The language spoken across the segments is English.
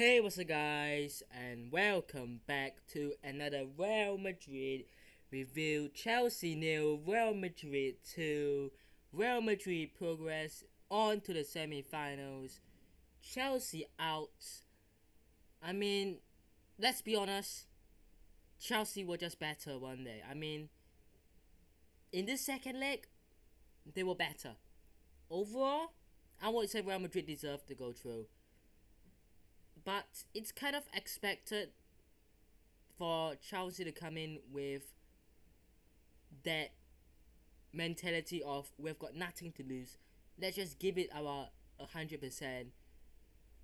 Hey, what's up, guys, and welcome back to another Real Madrid review. Chelsea nil, Real Madrid 2. Real Madrid progress on to the semi-finals. Chelsea out. I mean, let's be honest. Chelsea were just better one day. In this second leg, they were better. Overall, I would say Real Madrid deserved to go through. But it's kind of expected for Chelsea to come in with that mentality of we've got nothing to lose. Let's just give it our 100%.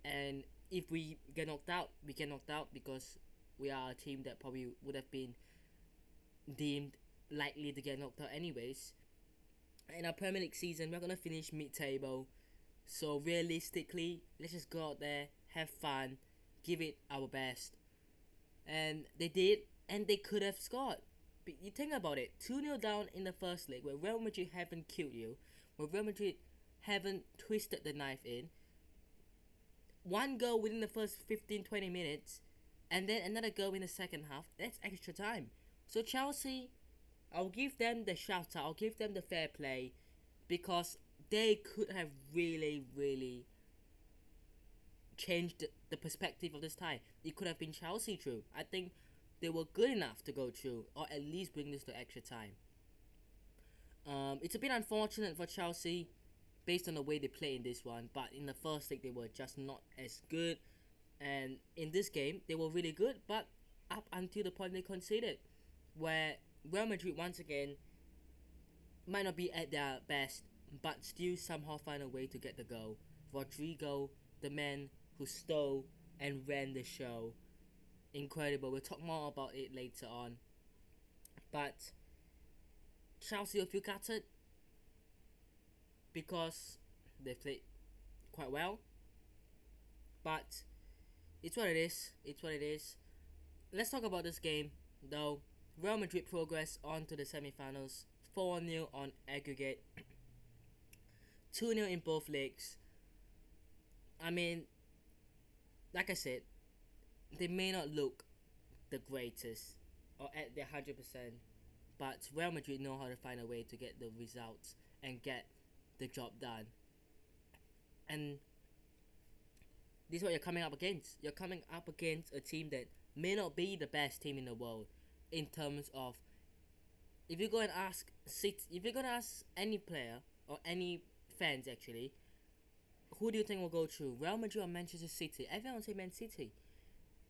And if we get knocked out, we get knocked out because we are a team that probably would have been deemed likely to get knocked out anyways. In our Premier League season, we're gonna finish mid-table. So realistically, let's just go out there, have fun, give it our best. And they did, and they could have scored. But you think about it, 2-0 down in the first leg, where Real Madrid haven't killed you, where Real Madrid haven't twisted the knife in. One goal within the first 15-20 minutes, and then another goal in the second half. That's extra time. So Chelsea, I'll give them the shout out, I'll give them the fair play, because they could have really changed the perspective of this tie. It could have been Chelsea through. I think they were good enough to go through, or at least bring this to extra time. It's a bit unfortunate for Chelsea based on the way they play in this one, but in the first leg they were just not as good, and in this game they were really good, but up until the point they conceded, where Real Madrid once again might not be at their best, but still somehow find a way to get the goal. Rodrigo, the man who stole and ran the show, incredible. We'll talk more about it later on. But Chelsea will feel gutted because they played quite well. But it's what it is. It's what it is. Let's talk about this game though. Real Madrid progress on to the semi-finals. 4-0 on aggregate. 2-0 in both legs. Like I said, they may not look the greatest or at their 100%, but Real Madrid know how to find a way to get the results and get the job done. And this is what you're coming up against. You're coming up against a team that may not be the best team in the world in terms of, if you're going to ask any player or any fans actually, who do you think will go through, Real Madrid or Manchester City? Everyone will say Man City.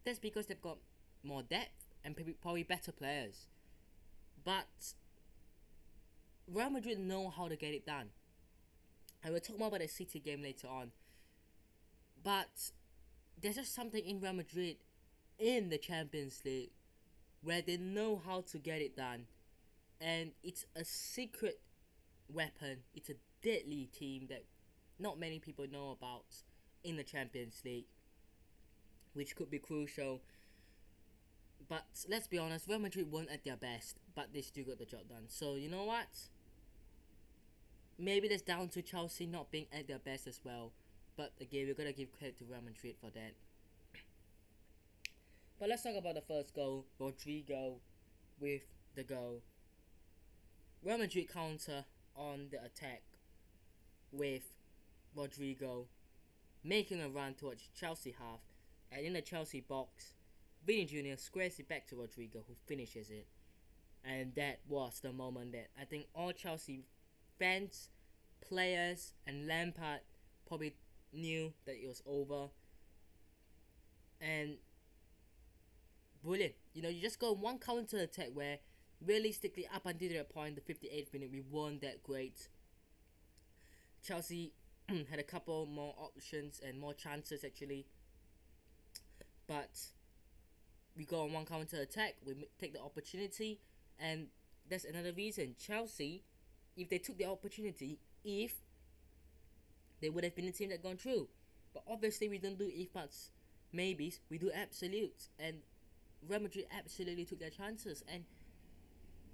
That's because they've got more depth and probably better players. But Real Madrid know how to get it done. And we'll talk more about the City game later on. But there's just something in Real Madrid in the Champions League where they know how to get it done. And it's a secret weapon. It's a deadly team that not many people know about in the Champions League, which could be crucial. But let's be honest, Real Madrid weren't at their best, but they still got the job done. So you know what? Maybe that's down to Chelsea not being at their best as well. But again, we're gonna give credit to Real Madrid for that. But let's talk about the first goal. Rodrigo with the goal. Real Madrid counter on the attack with Rodrigo making a run towards Chelsea half, and in the Chelsea box, Vini Jr. squares it back to Rodrigo, who finishes it. And that was the moment that I think all Chelsea fans, players, and Lampard probably knew that it was over. And brilliant. You just go one counter attack where realistically up until that point, the 58th minute, we weren't that great. Chelsea had a couple more options and more chances actually, but we go on one counter attack, we take the opportunity, and that's another reason Chelsea, if they took the opportunity, if they would have been the team that gone through. But obviously we don't do if buts, maybes, we do absolutes, and Real Madrid absolutely took their chances. And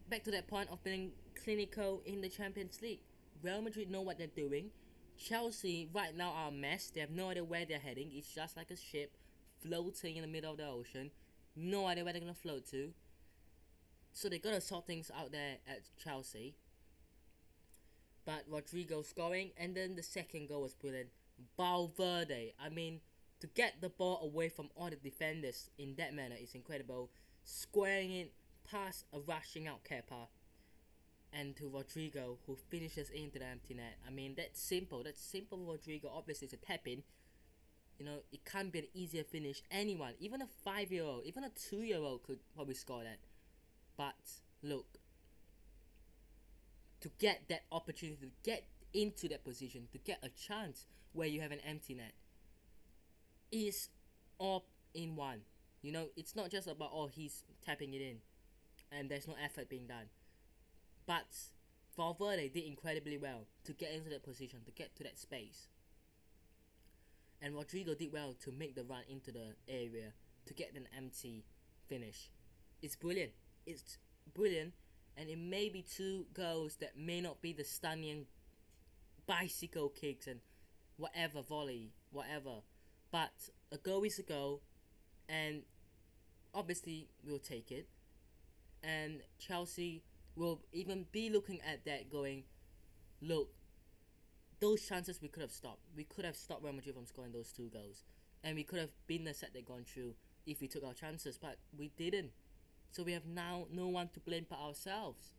back to that point of being clinical in the Champions League, Real Madrid know what they're doing. Chelsea right now are a mess. They have no idea where they're heading. It's just like a ship floating in the middle of the ocean. No idea where they're gonna float to. So they gotta sort things out there at Chelsea. But Rodrigo scoring, and then the second goal was brilliant. Valverde, I mean, to get the ball away from all the defenders in that manner is incredible. Squaring it past a rushing out Kepa, and to Rodrigo, who finishes into the empty net. I mean, that's simple. That's simple for Rodrigo. Obviously, it's a tap in. You know, it can't be an easier finish. Anyone, even a 5-year-old, even a 2-year-old could probably score that. But look, to get that opportunity, to get into that position, to get a chance where you have an empty net, is all in one. You know, it's not just about, oh, he's tapping it in and there's no effort being done. But Valverde did incredibly well to get into that position, to get to that space. And Rodrigo did well to make the run into the area to get an empty finish. It's brilliant. It's brilliant. And it may be two goals that may not be the stunning bicycle kicks and whatever, volley, whatever. But a goal is a goal. And obviously we'll take it. And Chelsea will even be looking at that going, look, those chances we could have stopped. We could have stopped Real Madrid from scoring those two goals. And we could have been the set that gone through if we took our chances. But we didn't. So we have now no one to blame but ourselves.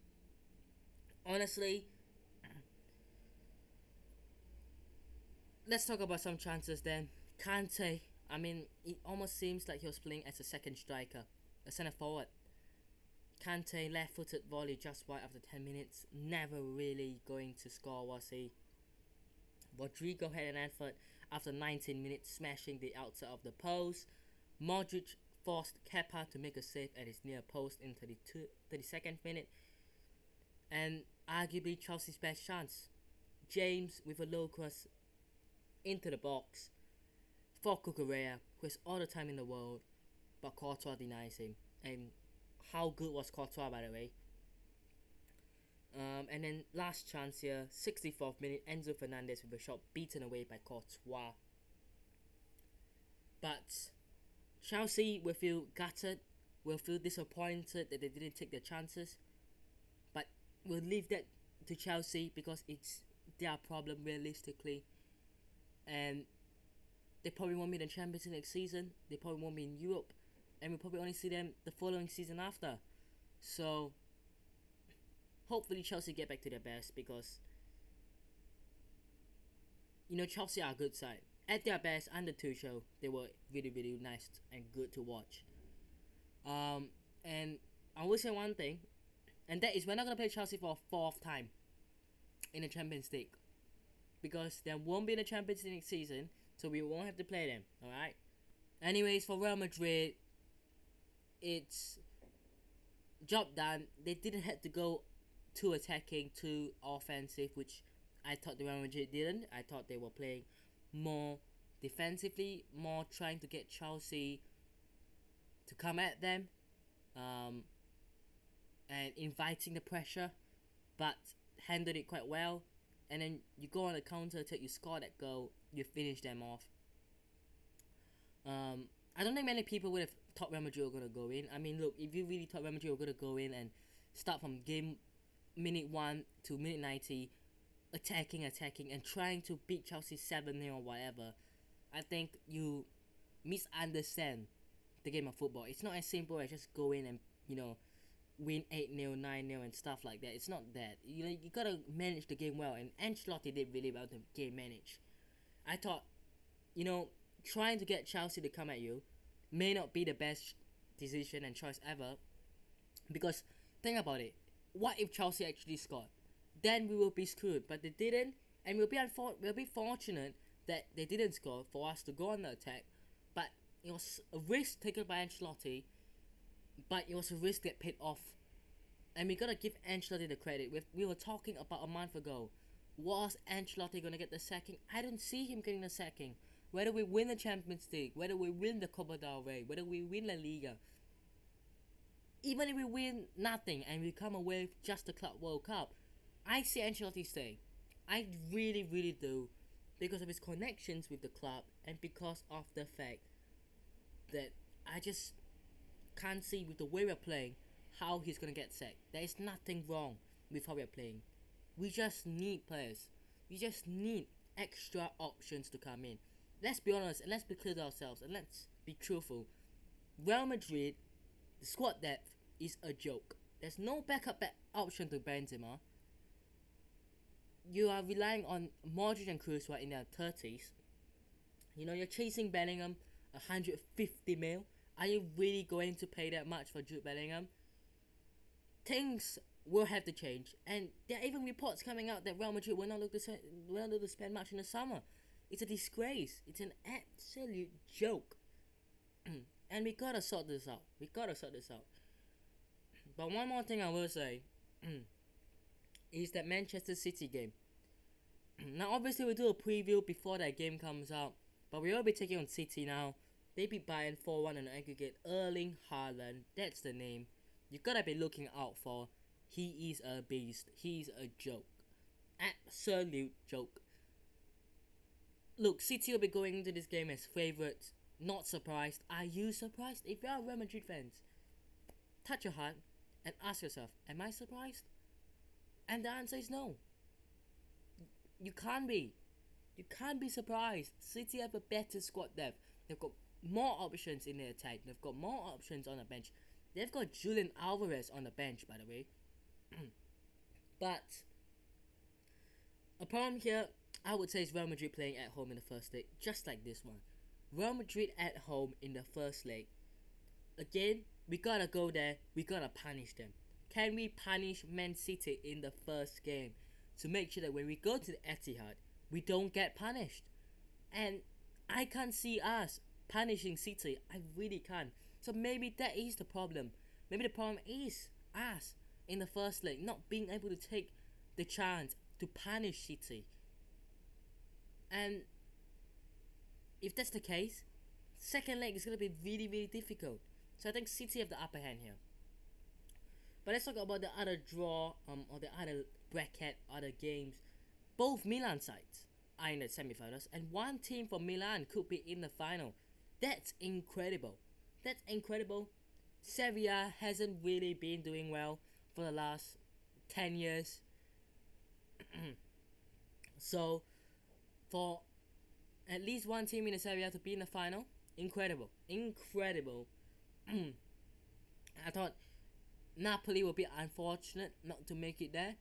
Honestly, let's talk about some chances then. Kante, I mean, it almost seems like he was playing as a second striker, a centre forward. Kante, left-footed volley just wide after 10 minutes. Never really going to score, was he? Rodrigo had an effort after 19 minutes, smashing the outside of the post. Modric forced Kepa to make a save at his near post in 32nd minute. And arguably Chelsea's best chance. James with a low cross into the box for Cucurella, who has all the time in the world, but Courtois denies him. And how good was Courtois, by the way? And then last chance here, 64th minute, Enzo Fernandez with a shot beaten away by Courtois. But Chelsea will feel gutted, will feel disappointed that they didn't take their chances. But we'll leave that to Chelsea because it's their problem realistically. And they probably won't be in the Champions League next season. They probably won't be in Europe. And we'll probably only see them the following season after. So hopefully Chelsea get back to their best because, you know, Chelsea are a good side. At their best, under Tuchel, they were really, really nice and good to watch. And I will say one thing, and that is we're not going to play Chelsea for a fourth time in the Champions League. Because there won't be in the Champions League next season, so we won't have to play them, alright? Anyways, for Real Madrid, it's job done. They didn't have to go too attacking, too offensive, which I thought the Real Madrid didn't. I thought they were playing more defensively, more trying to get Chelsea to come at them, and inviting the pressure, but handled it quite well. And then you go on a counter attack, you score that goal, you finish them off. I don't think many people would have thought Real Madrid were going to go in. I mean, look, if you really thought Real Madrid were going to go in and start from game minute 1 to minute 90, attacking, and trying to beat Chelsea 7-0 or whatever, I think you misunderstand the game of football. It's not as simple as just go in and, you know, win 8-0, 9-0 and stuff like that. It's not that. You know, you gotta manage the game well, and Ancelotti did really well to game manage. I thought, you know, trying to get Chelsea to come at you may not be the best decision and choice ever, because think about it, what if Chelsea actually scored? Then we will be screwed, but they didn't, and we'll be fortunate that they didn't score for us to go on the attack. But it was a risk taken by Ancelotti, but it was a risk that paid off. And we gotta give Ancelotti the credit. We were talking about a month ago. Was Ancelotti gonna get the sacking? I don't see him getting the sacking. Whether we win the Champions League, whether we win the Copa del Rey, whether we win La Liga, even if we win nothing and we come away with just the Club World Cup, I see Ancelotti staying. I really, really do. Because of his connections with the club and because of the fact that I just can't see with the way we're playing how he's gonna get sacked. There is nothing wrong with how we're playing. We just need players. We just need extra options to come in. Let's be honest and let's be clear to ourselves and let's be truthful. Real Madrid, the squad depth is a joke. There's no backup option to Benzema. You are relying on Modric and Kroos who are in their 30s. You know, you're chasing Bellingham 150 mil. Are you really going to pay that much for Jude Bellingham? Things will have to change, and there are even reports coming out that Real Madrid will not look to spend much in the summer. It's a disgrace. It's an absolute joke. And we gotta sort this out. But one more thing I will say is that Manchester City game. Now, obviously, we'll do a preview before that game comes out, but we will be taking on City now. They beat Bayern 4-1 on aggregate. Erling Haaland, that's the name you gotta be looking out for. He is a beast. He's a joke. Absolute joke. Look, City will be going into this game as favourites. Not surprised. Are you surprised? If you are Real Madrid fans, touch your heart and ask yourself, am I surprised? And the answer is no. You can't be. You can't be surprised. City have a better squad depth. They've got more options in their attack. They've got more options on the bench. They've got Julian Alvarez on the bench, by the way. But a problem here, I would say, is Real Madrid playing at home in the first leg, just like this one. Real Madrid at home in the first leg. Again, we gotta go there. We gotta punish them. Can we punish Man City in the first game to make sure that when we go to the Etihad, we don't get punished? And I can't see us punishing City. I really can't. So maybe that is the problem. Maybe the problem is us in the first leg not being able to take the chance to punish City. And if that's the case, second leg is going to be really, really difficult. So I think City have the upper hand here. But let's talk about the other draw, or the other bracket, other games. Both Milan sides are in the semi-finals, and one team from Milan could be in the final. That's incredible. That's incredible. Serie A hasn't really been doing well for the last 10 years. So, for at least one team in the Serie A to be in the final, incredible. I thought Napoli would be unfortunate not to make it there,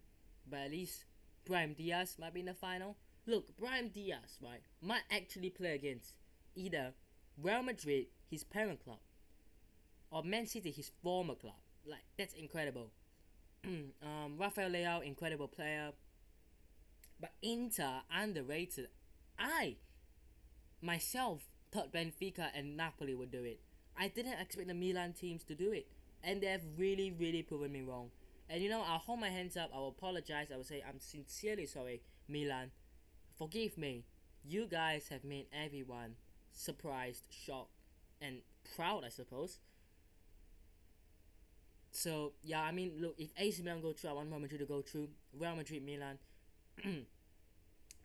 but at least Brahim Diaz might be in the final. Look, Brahim Diaz, right, might actually play against either Real Madrid, his parent club, or Man City, his former club. Like, that's incredible. Rafael Leao, incredible player. But Inter, underrated. I, myself, thought Benfica and Napoli would do it. I didn't expect the Milan teams to do it. And they have really, really proven me wrong. And you know, I'll hold my hands up. I will apologize. I will say I'm sincerely sorry, Milan. Forgive me. You guys have made everyone surprised, shocked, and proud, I suppose. So, yeah, I mean, look, if AC Milan go through, I want Real Madrid to go through. Real Madrid, Milan.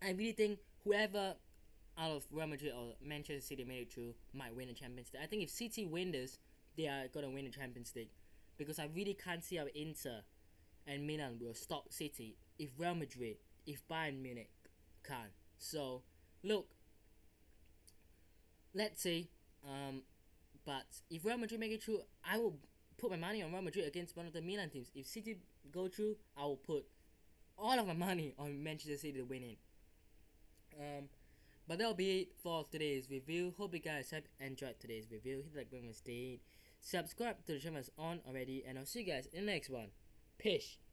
I really think whoever out of Real Madrid or Manchester City made it through might win the Champions League. I think if City win this, they are going to win the Champions League. Because I really can't see how Inter and Milan will stop City if Real Madrid, if Bayern Munich can't. So, look, let's see. But if Real Madrid make it through, I will put my money on Real Madrid against one of the Milan teams. If City go through, I will put all of my money on Manchester City to win it. But that'll be it for today's review. Hope you guys have enjoyed today's review. Hit the like button, subscribe to the channel if it's on already, and I'll see you guys in the next one. Peace.